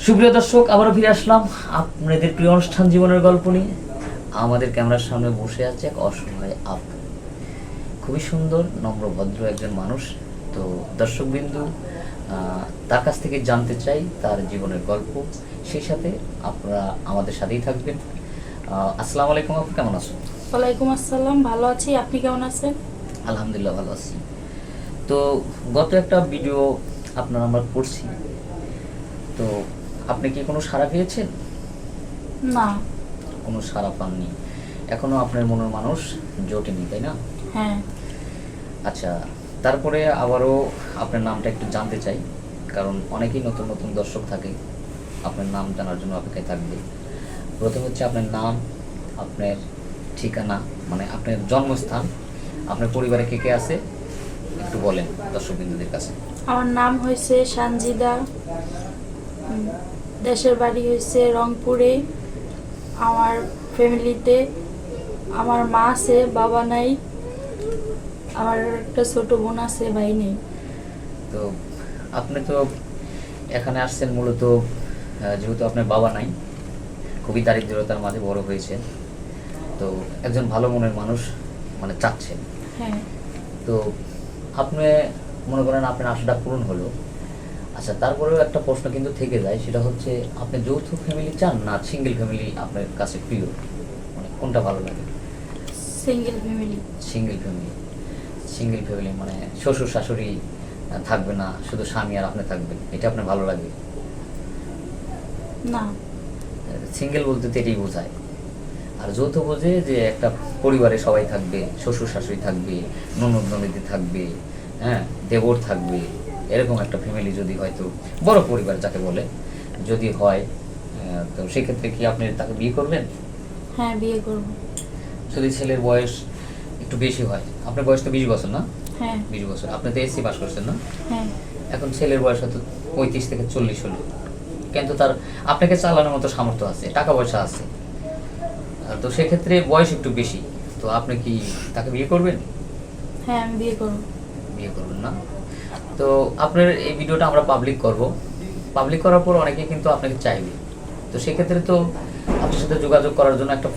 সুপ্রিয় দর্শক, আবারও ফিরে আসলাম আপনাদের প্রিয় অনুষ্ঠান জীবনের গল্প নিয়ে। আমাদের ক্যামেরার সামনে বসে আছে এক অসহায় আপু, খুবই সুন্দর নম্র ভদ্র একজন মানুষ। তো দর্শকবিন্দু তার কাছ থেকে জানতে চাই তার জীবনের গল্প, সেই সাথে আপনারা আমাদের সাথেই থাকবেন। আসসালামু আলাইকুম আপু, কেমন আছেন? ওয়ালাইকুম আসসালাম, ভালো আছি। আপনি কেমন আছেন? আলহামদুলিল্লাহ ভালো আছি। তো গত একটা ভিডিও আপনার আমরা করছি, তো আপনি কি কোনো সাড়া পেয়েছেন? না। কোনো সাড়া পাননি? এখনো আপনার মনের মানুষ জোটেনি, তাই না? হ্যাঁ। আচ্ছা, তারপরে আবারও আপনার নামটা একটু জানতে চাই, কারণ অনেকেই নতুন নতুন দর্শক থাকে, আপনার নাম জানার জন্য অপেক্ষায় থাকবে। প্রথম হচ্ছে আপনার নাম, আপনার ঠিকানা, মানে আপনার জন্মস্থান, আপনার পরিবারে কে কে আছে একটু বলেন দর্শকবৃন্দদের কাছে। আমার নাম হয়েছে সানজিদা, দেশের বাড়ি হয়েছে রংপুরে। আমার ফ্যামিলিতে আমার মা আছে, বাবা নাই। আমার একটা ছোট বোন আছে, ভাই নেই। তো আপনি তো এখানে আসছেন মূলত যেহেতু আপনার বাবা নাই, খুবই দারিদ্রতার মাঝে বড় হয়েছেন, তো একজন ভালো মনের মানুষ মানে চাচ্ছেন। হ্যাঁ। তো আপনি মনে করেন আপনার আশাটা পূরণ হলো। আচ্ছা, তারপরেও একটা প্রশ্ন কিন্তু থেকে যায়, সেটা হচ্ছে আপনি যৌথ ফ্যামিলি চান না সিঙ্গেল ফ্যামিলি আপনার কাছে প্রিয়, মানে কোনটা ভালো লাগে? Single family. Single family. Single family মানে শ্বশুর শাশুড়ি থাকবে না, শুধু স্বামী আর আপনি থাকবেন, এটা আপনার ভালো লাগে? না। সিঙ্গেল বলতে তো এটাই বোঝায়। আর যৌথ বোঝে যে একটা পরিবারে সবাই থাকবে, শ্বশুর শাশুড়ি থাকবে, ননদ ননদি থাকবে, হ্যাঁ, দেবর থাকবে, এরকম একটা ফ্যামিলি যদি হয়তো বড় পরিবার যাকে বলে যদি হয়, তো সেক্ষেত্রে কি আপনি তাকে বিয়ে করবেন? হ্যাঁ, বিয়ে করব। যদি ছেলের বয়স একটু বেশি হয়, আপনার বয়স তো 20 বছর না? হ্যাঁ। 20 বছর, আপনি তো এসসি পাস করছেন না? হ্যাঁ। এখন ছেলের বয়স হয়তো 35 থেকে 40 হলো, কিন্তু তার আপনাকে চালানোর মতো সামর্থ্য আছে, টাকা পয়সা আছে, তো সেক্ষেত্রে বয়স একটু বেশি, তো আপনি কি তাকে বিয়ে করবেন? হ্যাঁ, আমি বিয়ে করব। বিয়ে করবেন না? তো আপনার এই ভিডিওটা আমরা পাবলিক করব, পাবলিক করার পর অনেকে কিন্তু আপনাকে চাইবে, তো সেক্ষেত্রে তো আপনার সাথে যোগাযোগ করার জন্য একটা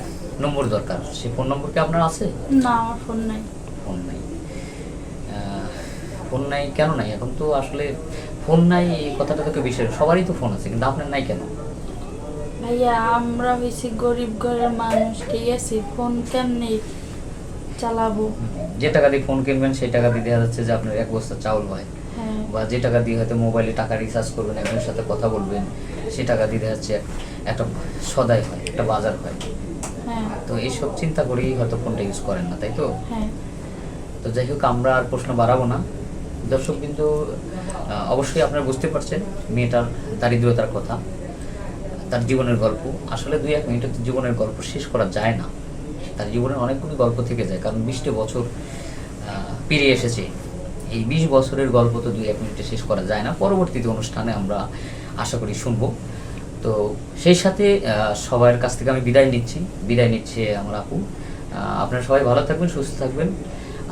নম্বর দরকার। সেই ফোন নম্বর কি আপনার আছে? না, আমার ফোন নাই। ফোন নাই? ফোন নাই কেন নাই? এখন তো আসলে ফোন নাই এই কথাটা তো বিষয়, সবারই তো ফোন আছে, কিন্তু আপনার নাই কেন? ভাইয়া, আমরা হয়েছি গরিব ঘরের মানুষ, ঠিক আছে? ফোন কেমনে চালাবো? যে টাকা দিয়ে ফোন কিনবেন সেই টাকা দিয়ে দেখা যাচ্ছে যে আপনার এক বস্তা চাউল হয়, হ্যাঁ। বা যে টাকা দিয়ে হয়তো মোবাইলে টাকা রিচার্জ করবেন, একজনের সাথে কথা বলবেন, সে টাকা দিয়ে দেখা যাচ্ছে একটা সদাই হয়, একটা বাজার হয়। হ্যাঁ। তো এইসব চিন্তা করেই হয়তো ফোনটা ইউজ করেন না, তাই তো? হ্যাঁ। তো যাই হোক, আমরা আর প্রশ্ন বাড়াবো না। দর্শক কিন্তু অবশ্যই আপনারা বুঝতে পারছেন মেয়েটার দারিদ্রতার কথা, তার জীবনের গল্প। আসলে 2-1 মিনিটে তো জীবনের গল্প শেষ করা যায় না, তার জীবনের অনেকগুলো গল্প থেকে যায়, কারণ 20টা বছর পেরিয়ে এসেছে। এই 20 বছরের গল্প তো 2-1 মিনিটে শেষ করা যায় না। পরবর্তীতে অনুষ্ঠানে আমরা আশা করি শুনবো। তো সেই সাথে সবার কাছ থেকে আমি বিদায় নিচ্ছে আমার আপু। আপনারা সবাই ভালো থাকবেন, সুস্থ থাকবেন,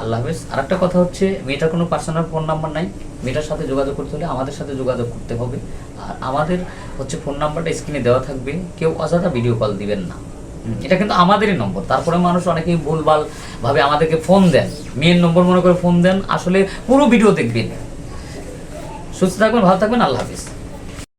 আল্লাহ হাফেজ। আর একটা কথা হচ্ছে, মেয়েটার কোনো পার্সোনাল ফোন নাম্বার নাই, মেয়েটার সাথে যোগাযোগ করতে হলে আমাদের সাথে যোগাযোগ করতে হবে। আর আমাদের হচ্ছে ফোন নাম্বারটা স্ক্রিনে দেওয়া থাকবে, কেউ অযথা ভিডিও কল দিবেন না, এটা কিন্তু আমাদেরই নম্বর। তারপরে মানুষ অনেকেই ভুলভাল ভাবে আমাদেরকে ফোন দেন, মেয়ের নম্বর মনে করে ফোন দেন, আসলে পুরো ভিডিও দেখবেন। সুস্থ থাকবেন, ভালো থাকবেন, আল্লাহ হাফেজ।